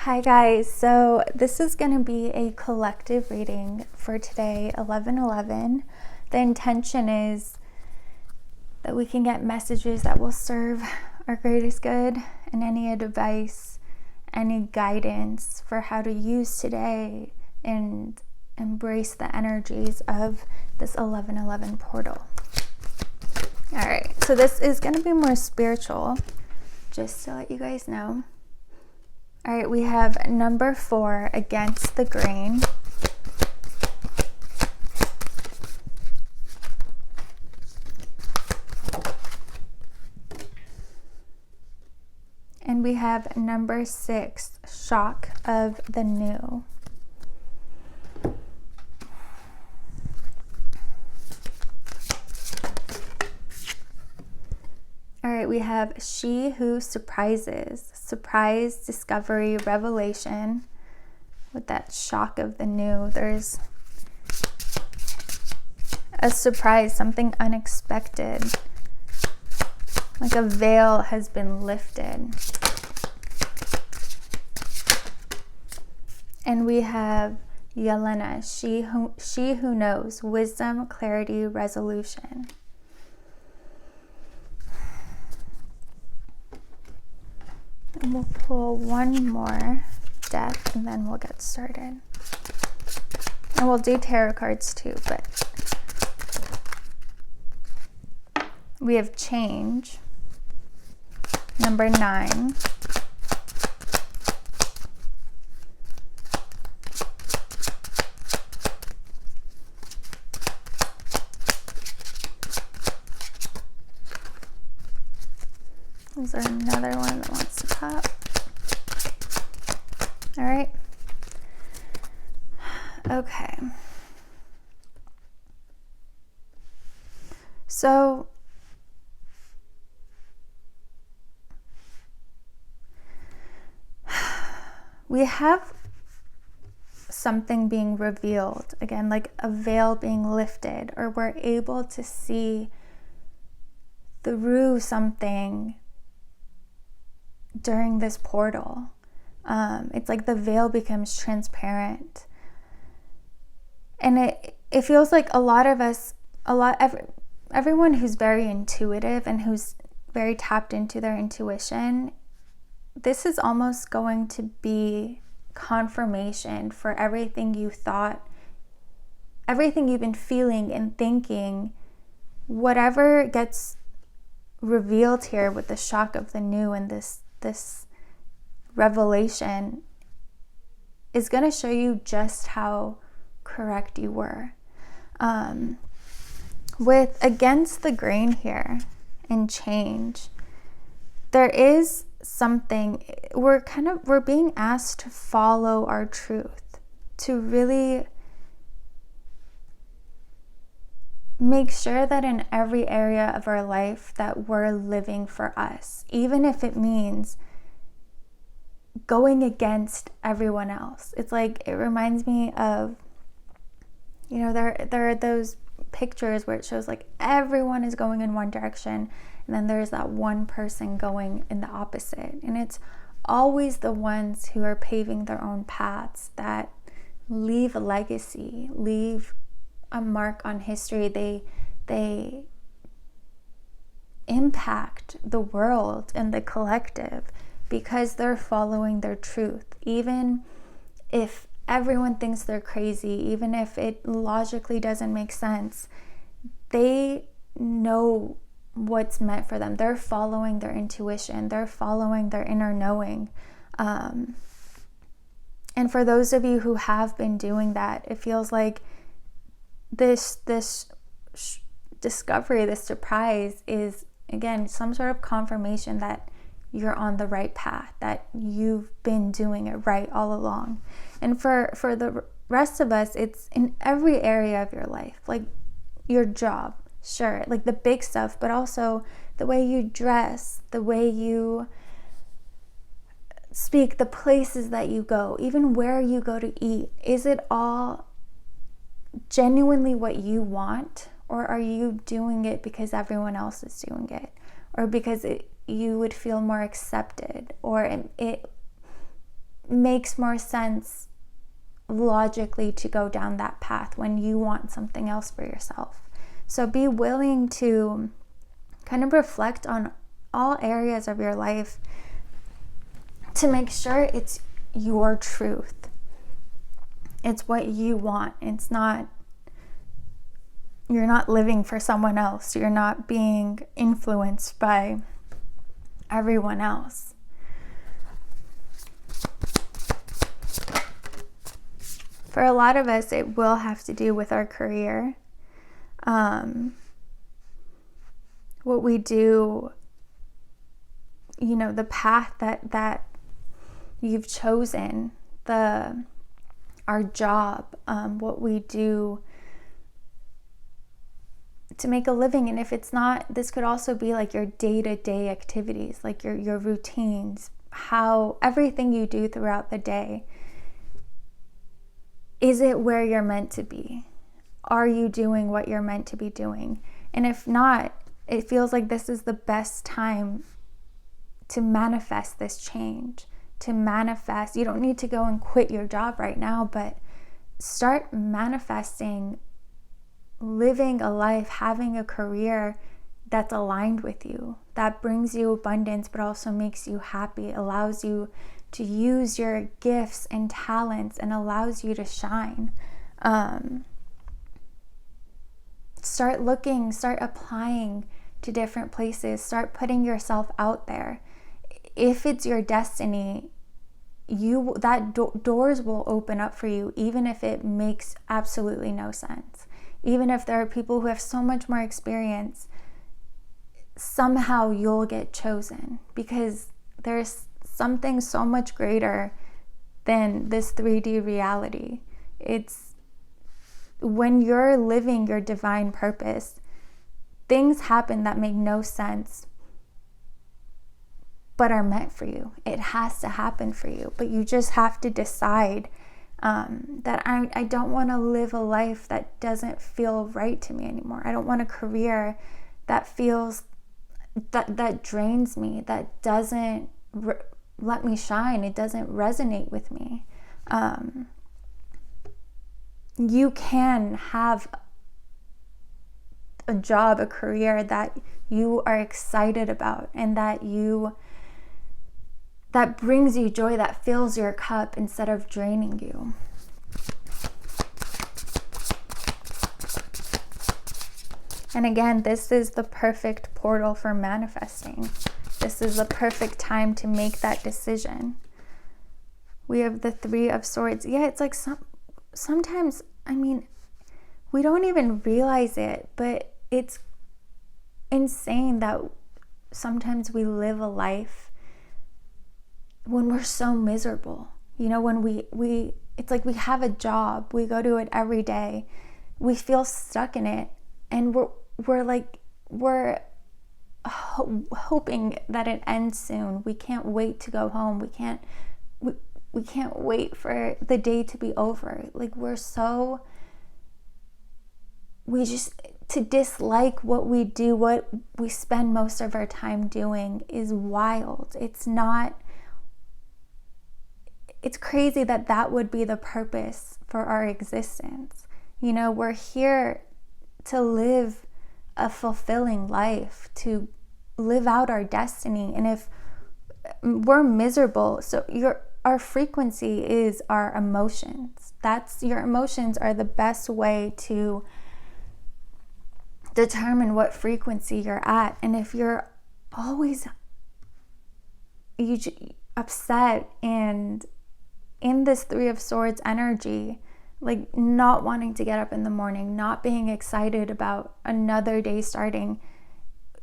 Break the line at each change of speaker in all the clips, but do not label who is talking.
Hi guys, so this is going to be a collective reading for today, 11/11. The intention is that we can get messages that will serve our greatest good, and any advice, any guidance for how to use today and embrace the energies of this 11/11 portal. Alright, so this is going to be more spiritual, just to let you guys know. All right, we have number 4, Against the Grain. And we have number 6, Shock of the New. All right, we have She Who Surprises. Surprise, discovery, revelation. With that shock of the new, there's a surprise, something unexpected. Like a veil has been lifted. And we have Yelena, she who knows, wisdom, clarity, resolution. And we'll pull one more deck and then we'll get started. And we'll do tarot cards too, but we have Change, number 9. Is there another one that wants to pop? All right. Okay. So we have something being revealed, again, like a veil being lifted, or we're able to see through something during this portal. It's like the veil becomes transparent, and it feels like a lot of us, everyone who's very intuitive and who's very tapped into their intuition, this is almost going to be confirmation for everything you thought, everything you've been feeling and thinking. Whatever gets revealed here with the shock of the new and this revelation is going to show you just how correct you were. With Against the Grain here and Change, there is something, we're being asked to follow our truth, to really make sure that in every area of our life that we're living for us, even if it means going against everyone else. It's like, it reminds me of, you know, there are those pictures where it shows like everyone is going in one direction and then there's that one person going in the opposite, and it's always the ones who are paving their own paths that leave a legacy, leave a mark on history. They impact the world and the collective because they're following their truth. Even if everyone thinks they're crazy, even if it logically doesn't make sense, they know what's meant for them. They're following their intuition. They're following their inner knowing. And for those of you who have been doing that, it feels like this discovery, this surprise is, again, some sort of confirmation that you're on the right path, that you've been doing it right all along. And for the rest of us, it's in every area of your life, like your job, sure, like the big stuff, but also the way you dress, the way you speak, the places that you go, even where you go to eat. Is it all genuinely what you want, or are you doing it because everyone else is doing it, or because you would feel more accepted, or it makes more sense logically to go down that path when you want something else for yourself. So be willing to kind of reflect on all areas of your life to make sure it's your truth. It's what you want. It's not, you're not living for someone else. You're not being influenced by everyone else. For a lot of us, it will have to do with our career. What we do, the path that you've chosen, our job, what we do to make a living. And if it's not, this could also be like your day-to-day activities, like your routines, how everything you do throughout the day. Is it where you're meant to be? Are you doing what you're meant to be doing? And if not, it feels like this is the best time to manifest this change, to manifest. You don't need to go and quit your job right now, but start manifesting living a life, having a career that's aligned with you, that brings you abundance, but also makes you happy, allows you to use your gifts and talents, and allows you to shine. Start looking, start applying to different places, start putting yourself out there. If it's your destiny, doors will open up for you, even if it makes absolutely no sense. Even if there are people who have so much more experience, somehow you'll get chosen, because there's something so much greater than this 3D reality. It's when you're living your divine purpose, things happen that make no sense, but are meant for you. It has to happen for you, but you just have to decide that I don't want to live a life that doesn't feel right to me anymore. I don't want a career that feels that drains me, that doesn't let me shine. It doesn't resonate with me. You can have a job, a career that you are excited about, and that brings you joy, that fills your cup instead of draining you. And again, this is the perfect portal for manifesting. This is the perfect time to make that decision. We have the 3 of Swords. Yeah, it's like sometimes, we don't even realize it, but it's insane that sometimes we live a life when we're so miserable. When we it's like we have a job, we go to it every day, we feel stuck in it, and we're hoping that it ends soon. We can't wait to go home. We can't wait for the day to be over. Like to dislike what we do, what we spend most of our time doing, is wild. It's crazy that would be the purpose for our existence. We're here to live a fulfilling life, to live out our destiny. And if we're miserable, our frequency is our emotions. Your emotions are the best way to determine what frequency you're at. And if you're always upset and in this 3 of Swords energy, like not wanting to get up in the morning, not being excited about another day starting,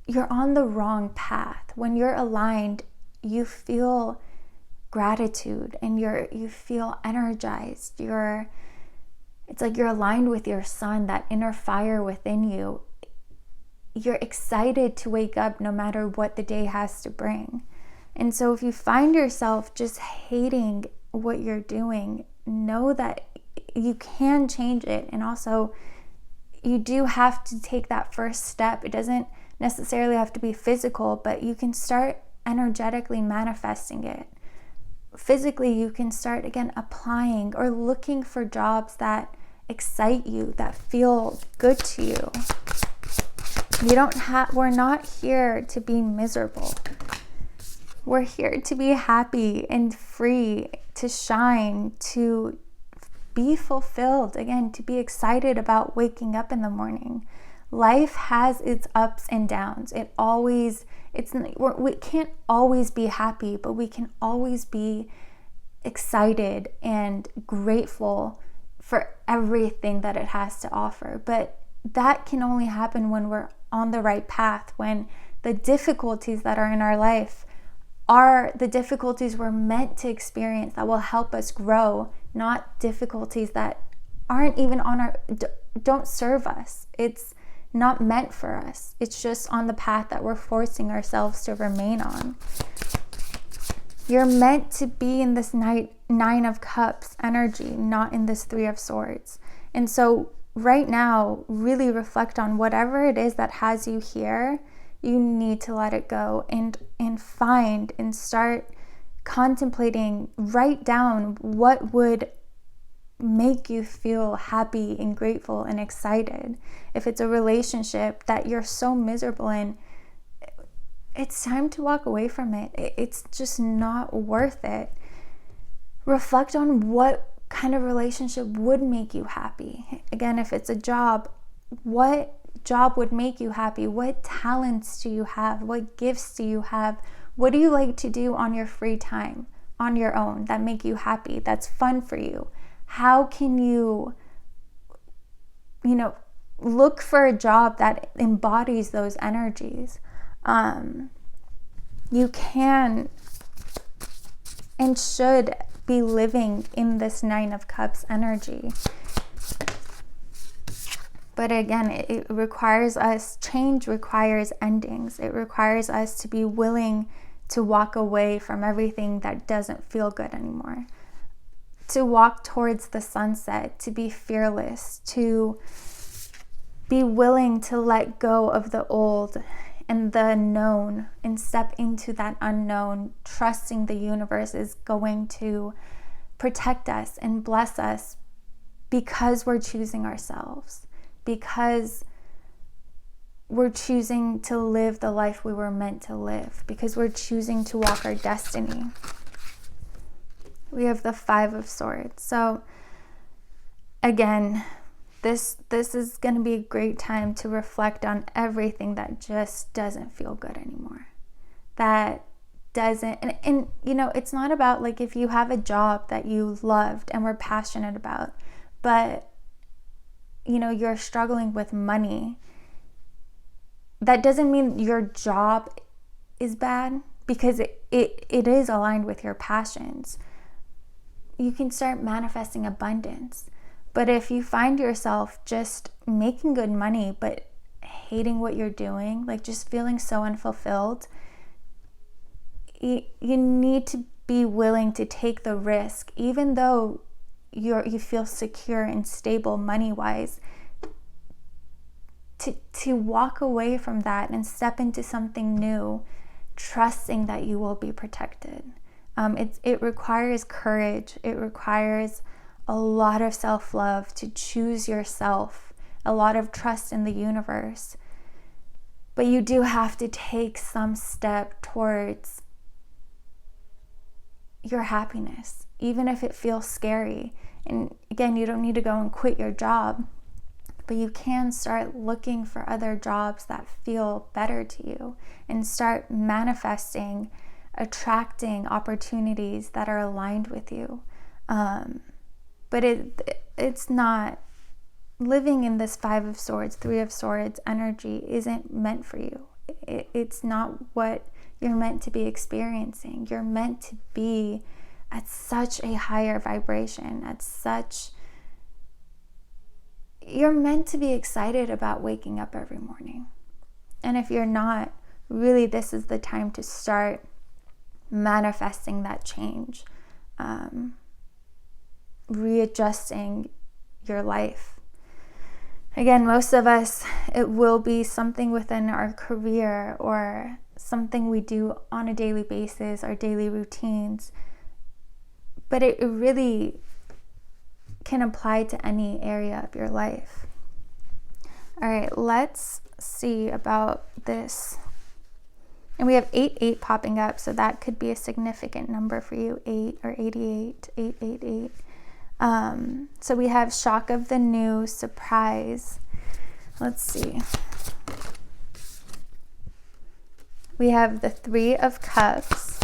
you're on the wrong path. When you're aligned, you feel gratitude and you feel energized. It's like you're aligned with your sun, that inner fire within you. You're excited to wake up no matter what the day has to bring. And so if you find yourself just hating what you're doing, know that you can change it. And also, you do have to take that first step. It doesn't necessarily have to be physical, but you can start energetically manifesting it. physically, you can start again applying or looking for jobs that excite you, that feel good to you. We're not here to be miserable. We're here to be happy and free, to shine, to be fulfilled, again, to be excited about waking up in the morning. Life has its ups and downs. We can't always be happy, but we can always be excited and grateful for everything that it has to offer. But that can only happen when we're on the right path, when the difficulties that are in our life are the difficulties we're meant to experience, that will help us grow, not difficulties that aren't even don't serve us. It's not meant for us. It's just on the path that we're forcing ourselves to remain on. You're meant to be in this Nine of Cups energy, not in this Three of Swords. And so right now, really reflect on whatever it is that has you here. You need to let it go and find and start contemplating, write down what would make you feel happy and grateful and excited. If it's a relationship that you're so miserable in, it's time to walk away from it. It's just not worth it. Reflect on what kind of relationship would make you happy. Again, if it's a job, what job would make you happy? What talents do you have? What gifts do you have? What do you like to do on your free time, on your own, that make you happy, that's fun for you? How can you look for a job that embodies those energies? You can and should be living in this Nine of Cups energy. But again, it requires us, change requires endings. It requires us to be willing to walk away from everything that doesn't feel good anymore. To walk towards the sunset, to be fearless, to be willing to let go of the old and the known and step into that unknown, trusting the universe is going to protect us and bless us because we're choosing ourselves, because we're choosing to live the life we were meant to live, because we're choosing to walk our destiny. We have the Five of Swords. So again, this is going to be a great time to reflect on everything that just doesn't feel good anymore. That doesn't, and it's not about like if you have a job that you loved and were passionate about, but you're struggling with money, that doesn't mean your job is bad, because it is aligned with your passions. You can start manifesting abundance. But if you find yourself just making good money but hating what you're doing, like just feeling so unfulfilled, you need to be willing to take the risk, even though you feel secure and stable money-wise, to walk away from that and step into something new, trusting that you will be protected. It requires courage. It requires a lot of self-love to choose yourself, a lot of trust in the universe. But you do have to take some step towards your happiness, even if it feels scary. And again, you don't need to go and quit your job, but you can start looking for other jobs that feel better to you and start manifesting, attracting opportunities that are aligned with you. But it's not, living in this Five of Swords, Three of Swords energy isn't meant for you. It's not what you're meant to be experiencing. You're meant to be at such a higher vibration, you're meant to be excited about waking up every morning. And if you're not, really this is the time to start manifesting that change. Readjusting your life. Again, most of us, it will be something within our career or something we do on a daily basis, our daily routines, but it really can apply to any area of your life. All right, let's see about this. And we have 88 popping up, so that could be a significant number for you, 8 or 88, 888. So we have shock of the new, surprise. Let's see. We have the 3 of Cups,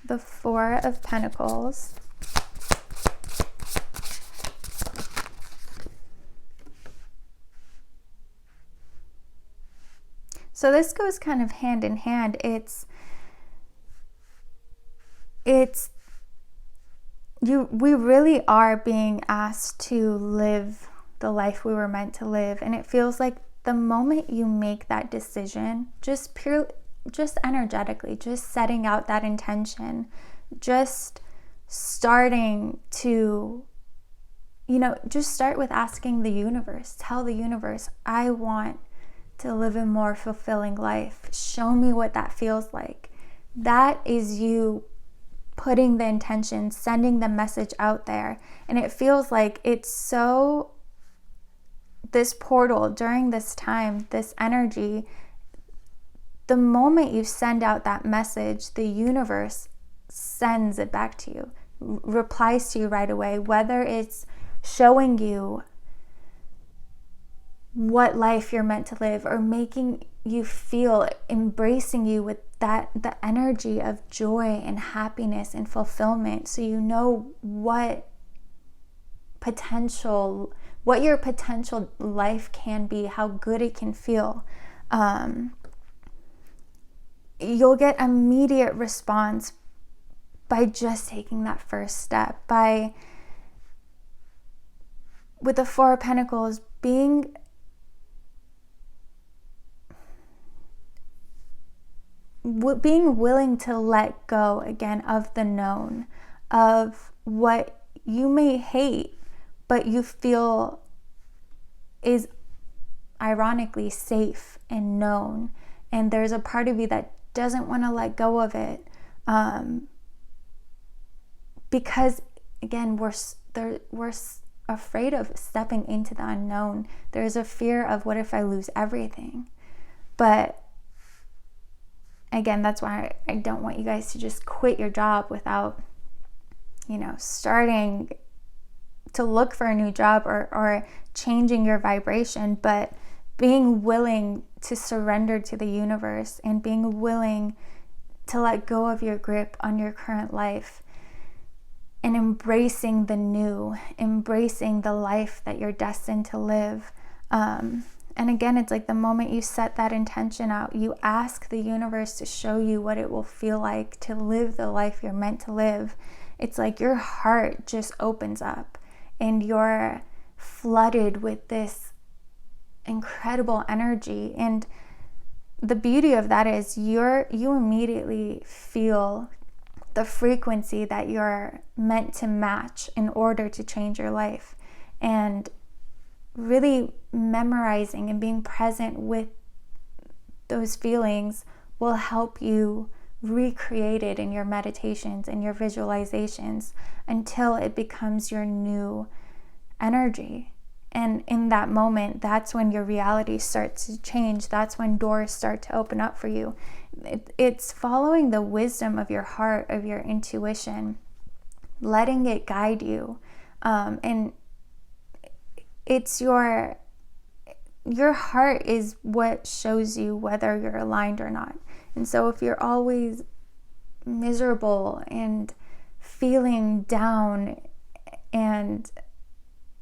the 4 of Pentacles, so this goes kind of hand in hand. We really are being asked to live the life we were meant to live, and it feels like the moment you make that decision, just energetically, just setting out that intention, just starting to, just start with asking the universe, tell the universe, I want to live a more fulfilling life. Show me what that feels like. That is you putting the intention, sending the message out there. And it feels like it's so, this portal during this time, this energy, the moment you send out that message, the universe sends it back to you, replies to you right away, whether it's showing you what life you're meant to live or making you feel, embracing you with the energy of joy and happiness and fulfillment, so you know what your potential life can be, how good it can feel. You'll get immediate response by just taking that first step. With the 4 of Pentacles, being willing to let go again of the known, of what you may hate, but you feel is ironically safe and known. And there's a part of you that doesn't want to let go of it. Because again, we're afraid of stepping into the unknown. There's a fear of, what if I lose everything? But again, that's why I don't want you guys to just quit your job without, starting to look for a new job or changing your vibration, but being willing to surrender to the universe and being willing to let go of your grip on your current life and embracing the new, embracing the life that you're destined to live. And again, it's like the moment you set that intention out, you ask the universe to show you what it will feel like to live the life you're meant to live. It's like your heart just opens up and you're flooded with this incredible energy. And the beauty of that is you immediately feel the frequency that you're meant to match in order to change your life. And really memorizing and being present with those feelings will help you recreate it in your meditations and your visualizations until it becomes your new energy. And in that moment, that's when your reality starts to change. That's when doors start to open up for you. It's following the wisdom of your heart, of your intuition, letting it guide you. And it's your heart is what shows you whether you're aligned or not. And so if you're always miserable and feeling down and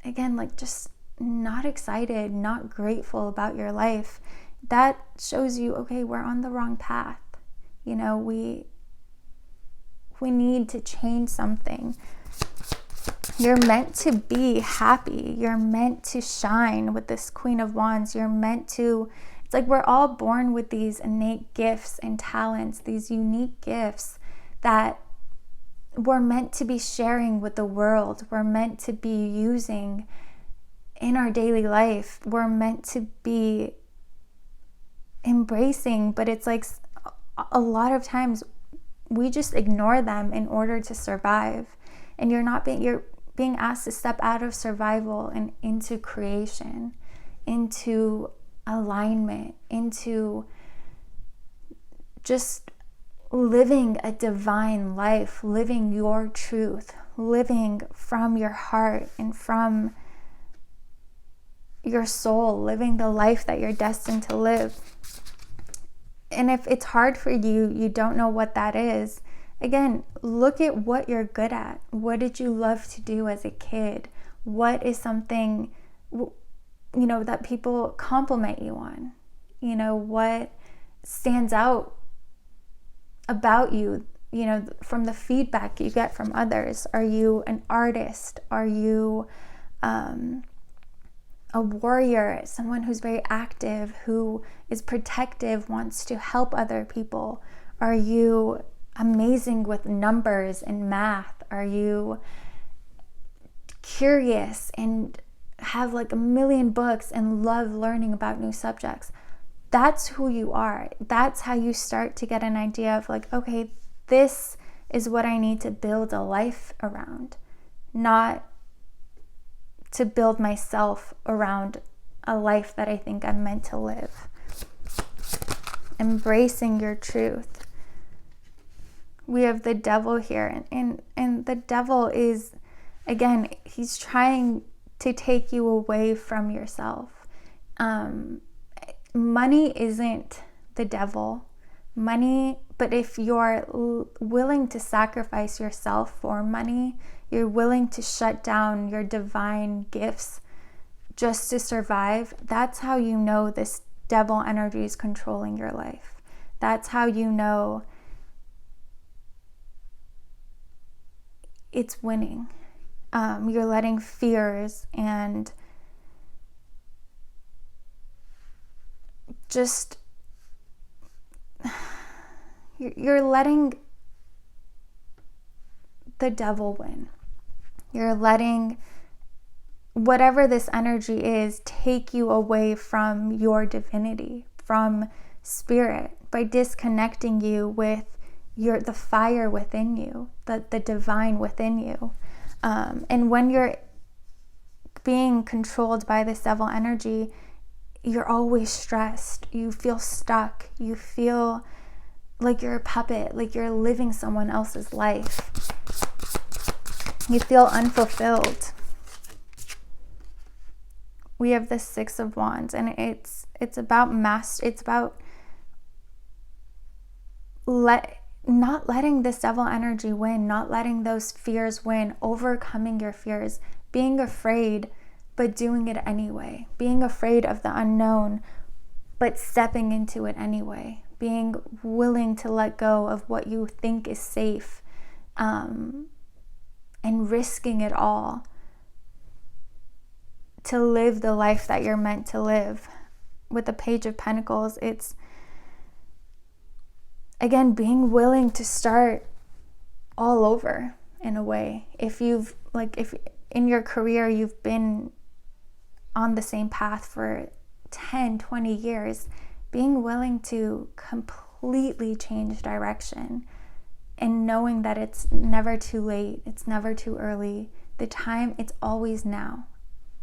again, like just not excited, not grateful about your life, that shows you, okay, we're on the wrong path. We need to change something. You're meant to be happy. You're meant to shine with this Queen of Wands. You're meant to, it's like we're all born with these innate gifts and talents, these unique gifts that we're meant to be sharing with the world. We're meant to be using in our daily life. We're meant to be embracing, but it's like a lot of times we just ignore them in order to survive. And you're being asked to step out of survival and into creation, into alignment, into just living a divine life, living your truth, living from your heart and from your soul, living the life that you're destined to live. And if it's hard for you, you don't know what that is, again, look at what you're good at. What did you love to do as a kid? What is something, that people compliment you on? What stands out about you, from the feedback you get from others? Are you an artist? Are you a warrior, someone who's very active, who is protective, wants to help other people? Are you amazing with numbers and math? Are you curious and have like a million books and love learning about new subjects? That's who you are. That's how you start to get an idea of like, okay, this is what I need to build a life around, not to build myself around a life that I think I'm meant to live. Embracing your truth. We have the devil here, and the devil is, again, he's trying to take you away from yourself. Money isn't the devil. But if you're willing to sacrifice yourself for money, you're willing to shut down your divine gifts just to survive, that's how you know this devil energy is controlling your life. That's how you know it's winning. You're letting fears and just, you're letting the devil win. You're letting whatever this energy is take you away from your divinity, from spirit, by disconnecting you with the fire within you, the divine within you. And when you're being controlled by this devil energy, you're always stressed. You feel stuck. You feel like you're a puppet, like you're living someone else's life. You feel unfulfilled. We have the Six of Wands, and it's about it's about not letting this devil energy win, not letting those fears win, overcoming your fears, being afraid, but doing it anyway, being afraid of the unknown, but stepping into it anyway, being willing to let go of what you think is safe, and risking it all to live the life that you're meant to live. With the Page of Pentacles, it's, again, being willing to start all over in a way. If in your career you've been on the same path for 10, 20 years, being willing to completely change direction and knowing that it's never too late, it's never too early. The time, it's always now.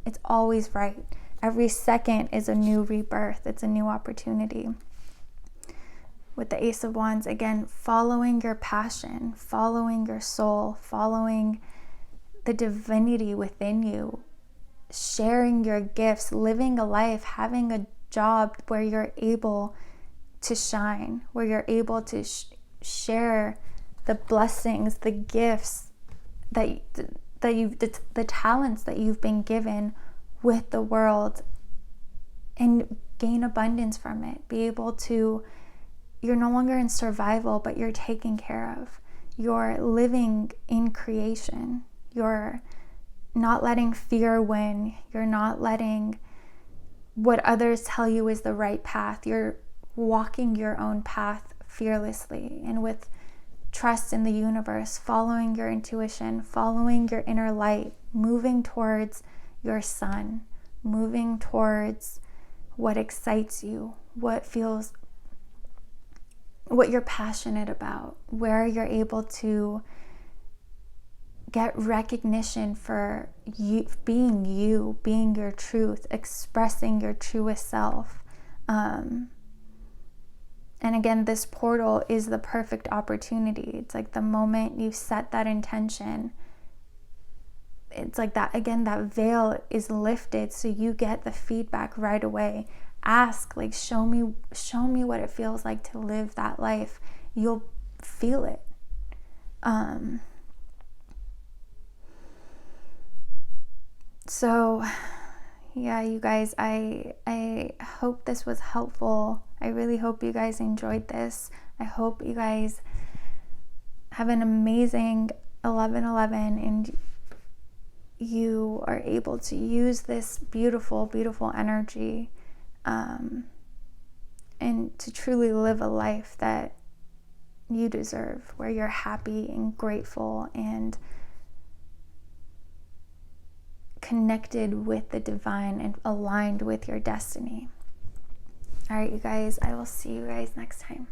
It's always right. Every second is a new rebirth. It's a new opportunity. With the Ace of Wands, again, following your passion, following your soul, following the divinity within you, sharing your gifts, living a life, having a job where you're able to shine, where you're able to share the blessings, the gifts that the talents that you've been given with the world, and gain abundance from it. Be able to, you're no longer in survival, but you're taken care of. You're living in creation. You're not letting fear win. You're not letting what others tell you is the right path. You're walking your own path fearlessly and with trust in the universe, following your intuition, following your inner light, moving towards your sun, moving towards what excites you, what feels what you're passionate about, where you're able to get recognition for you, being your truth, expressing your truest self. And again, this portal is the perfect opportunity. It's like the moment you set that intention, it's like that, again, that veil is lifted, so you get the feedback right away. Ask, like, show me what it feels like to live that life. You'll feel it. So yeah, you guys, I hope this was helpful. I really hope you guys enjoyed this. I hope you guys have an amazing 11/11 and you are able to use this beautiful, beautiful energy and to truly live a life that you deserve, where you're happy and grateful and connected with the divine and aligned with your destiny. All right, you guys, I will see you guys next time.